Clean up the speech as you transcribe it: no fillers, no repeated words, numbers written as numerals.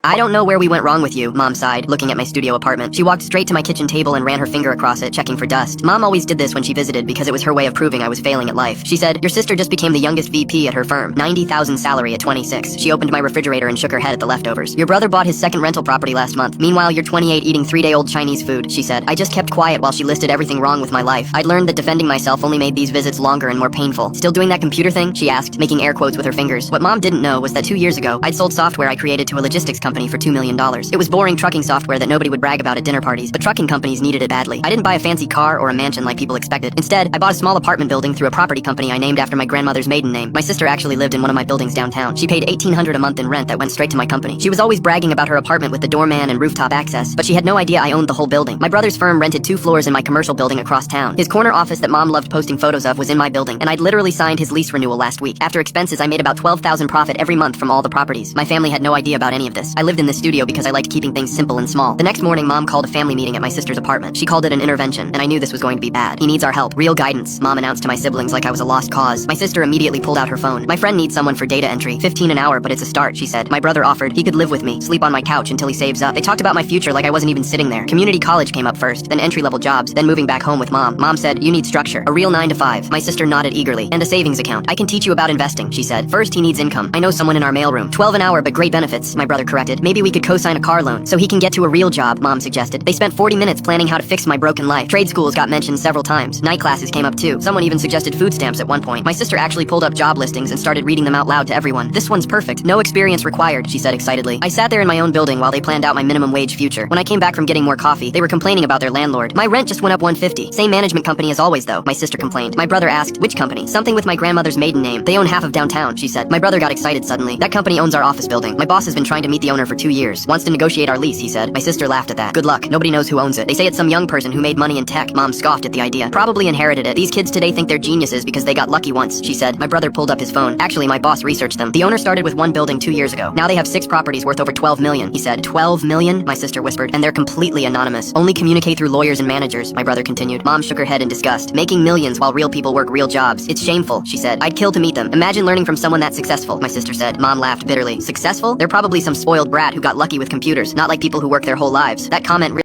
I don't know where we went wrong with you, Mom sighed, looking at my studio apartment. She walked straight to my kitchen table and ran her finger across it, checking for dust. Mom always did this when she visited because it was her way of proving I was failing at life. She said, "Your sister just became the youngest VP at her firm. 90,000 salary at 26. She opened my refrigerator and shook her head at the leftovers. Your brother bought his second rental property last month. Meanwhile, you're 28 eating 3-day-old Chinese food," she said. I just kept quiet while she listed everything wrong with my life. I'd learned that defending myself only made these visits longer and more painful. "Still doing that computer thing?" she asked, making air quotes with her fingers. What Mom didn't know was that 2 years ago, I'd sold software I created to a logistics company for $2 million. It was boring trucking software that nobody would brag about at dinner parties, but trucking companies needed it badly. I didn't buy a fancy car or a mansion like people expected. Instead, I bought a small apartment building through a property company I named after my grandmother's maiden name. My sister actually lived in one of my buildings downtown. She paid $1,800 a month in rent that went straight to my company. She was always bragging about her apartment with the doorman and rooftop access, but she had no idea I owned the whole building. My brother's firm rented 2 floors in my commercial building across town. His corner office that Mom loved posting photos of was in my building, and I'd literally signed his lease renewal last week. After expenses, I made about $12,000 profit every month from all the properties. My family had no idea about any of this. I lived in this studio because I liked keeping things simple and small. The next morning, Mom called a family meeting at my sister's apartment. She called it an intervention, and I knew this was going to be bad. "He needs our help. Real guidance," Mom announced to my siblings like I was a lost cause. My sister immediately pulled out her phone. "My friend needs someone for data entry. 15 an hour, but it's a start," she said. My brother offered he could live with me, sleep on my couch until he saves up. They talked about my future like I wasn't even sitting there. Community college came up first, then entry-level jobs, then moving back home with Mom. Mom said, "You need structure. A real 9 to 5. My sister nodded eagerly. "And a savings account. I can teach you about investing," she said. "First, he needs income. I know someone in our mailroom. 12 an hour, but great benefits," my brother corrected. "Maybe we could co-sign a car loan so he can get to a real job," Mom suggested. They spent 40 minutes planning how to fix my broken life. Trade schools got mentioned several times. Night classes came up too. Someone even suggested food stamps at one point. My sister actually pulled up job listings and started reading them out loud to everyone. "This one's perfect. No experience required," she said excitedly. I sat there in my own building while they planned out my minimum wage future. When I came back from getting more coffee, they were complaining about their landlord. "My rent just went up 150. Same management company as always though," my sister complained. My brother asked, "Which company?" "Something with my grandmother's maiden name. They own half of downtown," she said. My brother got excited suddenly. "That company owns our office building. My boss has been trying to meet the owner for 2 years. Wants to negotiate our lease," he said. My sister laughed at that. "Good luck. Nobody knows who owns it. They say it's some young person who made money in tech." Mom scoffed at the idea. "Probably inherited it. These kids today think they're geniuses because they got lucky once," she said. My brother pulled up his phone. "Actually, my boss researched them. The owner started with 1 building 2 years ago. Now they have 6 properties worth over 12 million, he said. 12 million? My sister whispered. "And they're completely anonymous. Only communicate through lawyers and managers," my brother continued. Mom shook her head in disgust. "Making millions while real people work real jobs. It's shameful," she said. "I'd kill to meet them. Imagine learning from someone that successful," my sister said. Mom laughed bitterly. "Successful? They're probably some spoiled brat who got lucky with computers, not like people who work their whole lives." That comment